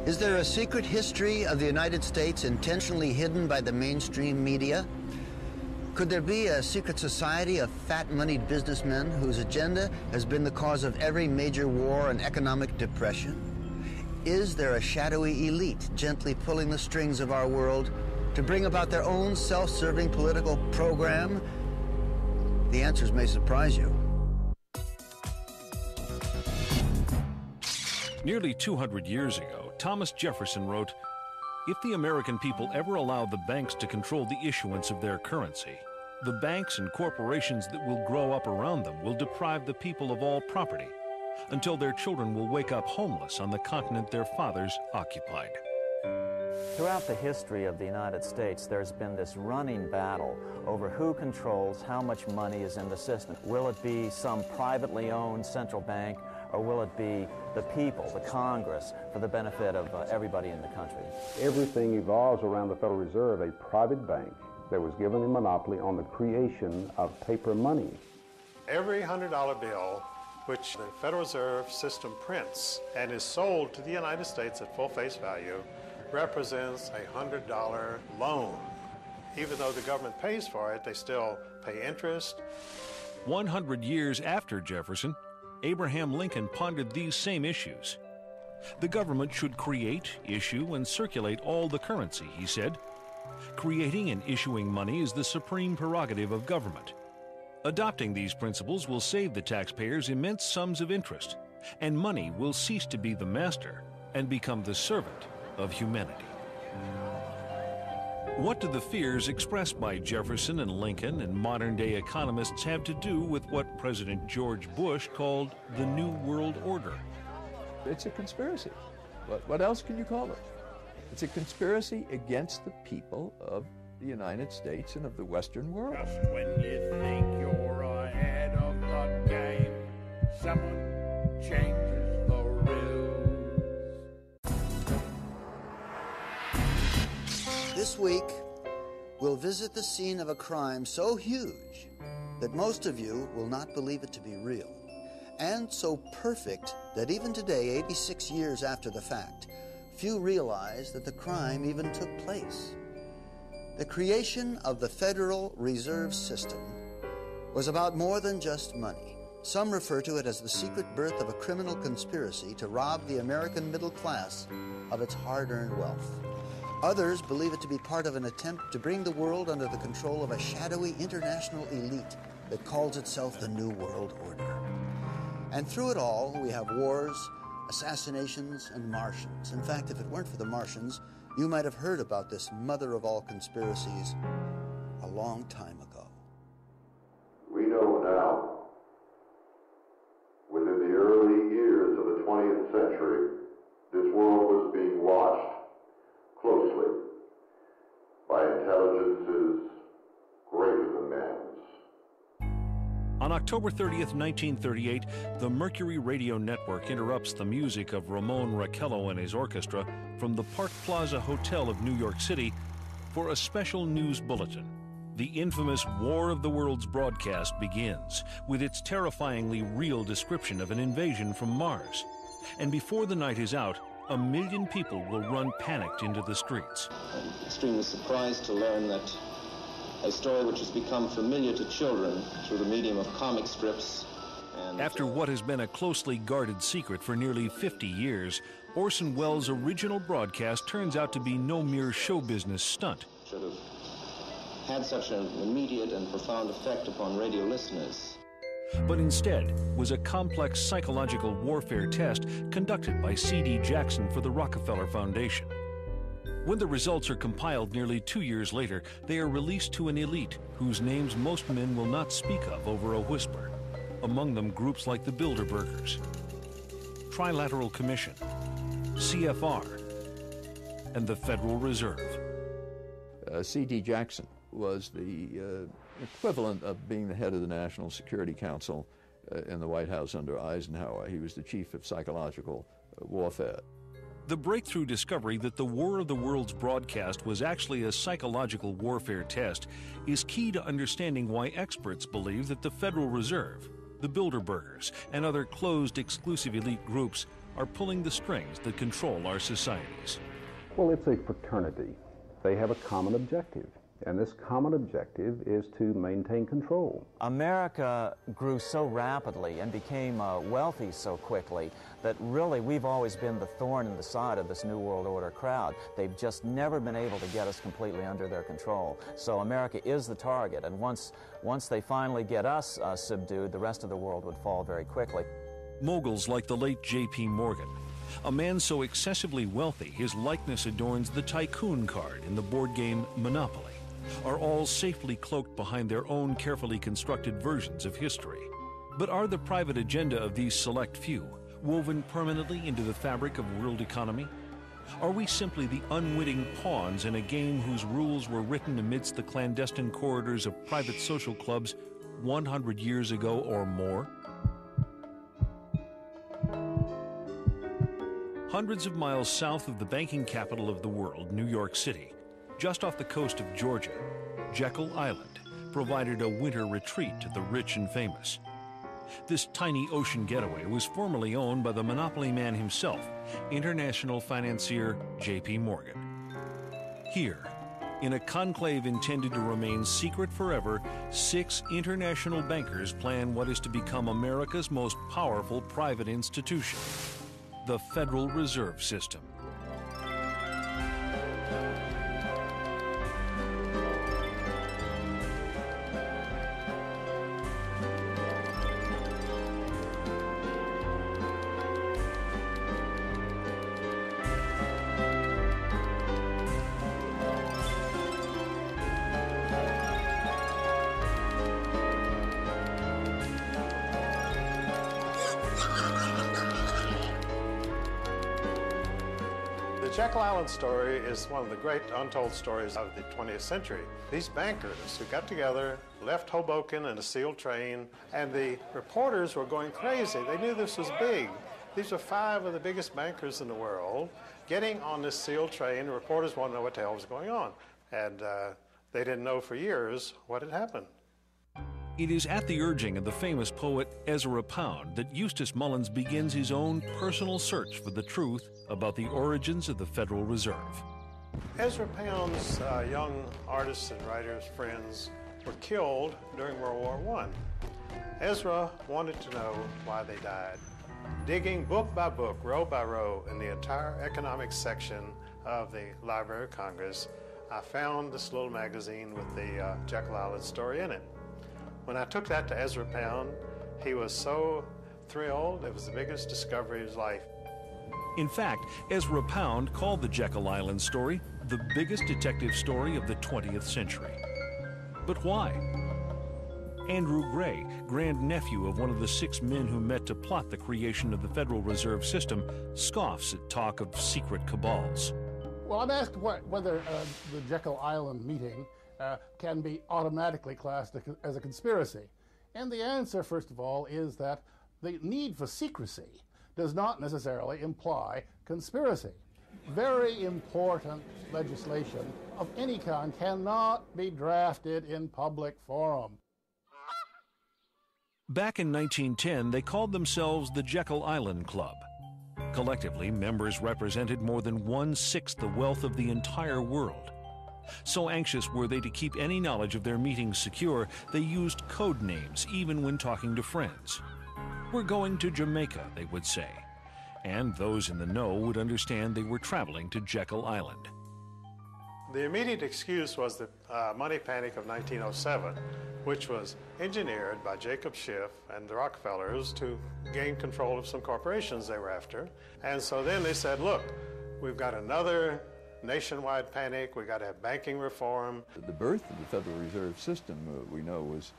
Is there a secret history of the United States intentionally hidden by the mainstream media? Could there be a secret society of fat-moneyed businessmen whose agenda has been the cause of every major war and economic depression? Is there a shadowy elite gently pulling the strings of our world to bring about their own self-serving political program? The answers may surprise you. Nearly 200 years ago, Thomas Jefferson wrote, "If the American people ever allow the banks to control the issuance of their currency, the banks and corporations that will grow up around them will deprive the people of all property, until their children will wake up homeless on the continent their fathers occupied." Throughout the history of the United States, there's been this running battle over who controls how much money is in the system. Will it be some privately owned central bank, or will it be the people, the Congress, for the benefit of everybody in the country? Everything evolves around the Federal Reserve, a private bank that was given a monopoly on the creation of paper money. Every $100 bill which the Federal Reserve System prints and is sold to the United States at full face value represents a $100 loan. Even though the government pays for it, they still pay interest. 100 years after Jefferson, Abraham Lincoln pondered these same issues. The government should create, issue, and circulate all the currency, he said. Creating and issuing money is the supreme prerogative of government. Adopting these principles will save the taxpayers immense sums of interest, and money will cease to be the master and become the servant of humanity. What do the fears expressed by Jefferson and Lincoln and modern-day economists have to do with what President George Bush called the New World Order? It's a conspiracy. What else can you call it? It's a conspiracy against the people of the United States and of the Western world. Just when you think you're ahead of the game, someone changes the rules. This week, we'll visit the scene of a crime so huge that most of you will not believe it to be real, and so perfect that even today, 86 years after the fact, few realize that the crime even took place. The creation of the Federal Reserve System was about more than just money. Some refer to it as the secret birth of a criminal conspiracy to rob the American middle class of its hard-earned wealth. Others believe it to be part of an attempt to bring the world under the control of a shadowy international elite that calls itself the New World Order. And through it all, we have wars, assassinations, and Martians. In fact, if it weren't for the Martians, you might have heard about this mother of all conspiracies a long time ago. We know now, within the early years of the 20th century, this world was being watched closely by intelligences greater than man's. On October 30th, 1938, the Mercury Radio Network interrupts the music of Ramon Raquello and his orchestra from the Park Plaza Hotel of New York City for a special news bulletin. The infamous War of the Worlds broadcast begins with its terrifyingly real description of an invasion from Mars. And before the night is out, 1 million people will run panicked into the streets. I'm extremely surprised to learn that a story which has become familiar to children through the medium of comic strips. After what has been a closely guarded secret for nearly 50 years, Orson Welles' original broadcast turns out to be no mere show business stunt. Should have had such an immediate and profound effect upon radio listeners. But instead was a complex psychological warfare test conducted by C.D. Jackson for the Rockefeller Foundation. When the results are compiled nearly 2 years later, they are released to an elite whose names most men will not speak of over a whisper. Among them groups like the Bilderbergers, Trilateral Commission, CFR, and the Federal Reserve. C.D. Jackson was the equivalent of being the head of the National Security Council in the White House under Eisenhower. He was the chief of psychological warfare. The breakthrough discovery that the War of the Worlds broadcast was actually a psychological warfare test is key to understanding why experts believe that the Federal Reserve, the Bilderbergers, and other closed exclusive elite groups are pulling the strings that control our societies. Well, it's a fraternity. They have a common objective, and this common objective is to maintain control. America grew so rapidly and became wealthy so quickly that really we've always been the thorn in the side of this New World Order crowd. They've just never been able to get us completely under their control. So America is the target, and once they finally get us subdued, the rest of the world would fall very quickly. Moguls like the late J.P. Morgan, a man so excessively wealthy his likeness adorns the tycoon card in the board game Monopoly, are all safely cloaked behind their own carefully constructed versions of history. But are the private agenda of these select few woven permanently into the fabric of world economy? Are we simply the unwitting pawns in a game whose rules were written amidst the clandestine corridors of private social clubs 100 years ago or more? Hundreds of miles south of the banking capital of the world, New York City, just off the coast of Georgia, Jekyll Island provided a winter retreat to the rich and famous. This tiny ocean getaway was formerly owned by the monopoly man himself, international financier J.P. Morgan. Here, in a conclave intended to remain secret forever, 6 international bankers plan what is to become America's most powerful private institution, the Federal Reserve System. The Jekyll Island story is one of the great untold stories of the 20th century. These bankers who got together, left Hoboken in a sealed train, and the reporters were going crazy. They knew this was big. These were 5 of the biggest bankers in the world getting on this sealed train. The reporters wanted to know what the hell was going on. And they didn't know for years what had happened. It is at the urging of the famous poet Ezra Pound that Eustace Mullins begins his own personal search for the truth about the origins of the Federal Reserve. Ezra Pound's young artists and writers, friends, were killed during World War I. Ezra wanted to know why they died. Digging book by book, row by row, in the entire economics section of the Library of Congress, I found this little magazine with the Jekyll Island story in it. When I took that to Ezra Pound, he was so thrilled. It was the biggest discovery of his life. In fact, Ezra Pound called the Jekyll Island story the biggest detective story of the 20th century. But why? Andrew Gray, grandnephew of one of the 6 men who met to plot the creation of the Federal Reserve System, scoffs at talk of secret cabals. Well, I'm asked whether the Jekyll Island meeting can be automatically classed as a conspiracy. And the answer, first of all, is that the need for secrecy does not necessarily imply conspiracy. Very important legislation of any kind cannot be drafted in public forum. Back in 1910, they called themselves the Jekyll Island Club. Collectively, members represented more than 1/6 the wealth of the entire world. So anxious were they to keep any knowledge of their meetings secure, they used code names even when talking to friends. "We're going to Jamaica," they would say, and those in the know would understand they were traveling to Jekyll Island. The immediate excuse was the money panic of 1907, which was engineered by Jacob Schiff and the Rockefellers to gain control of some corporations they were after. And so then they said, look, we've got another nationwide panic, we've got to have banking reform. The birth of the Federal Reserve System, we know, was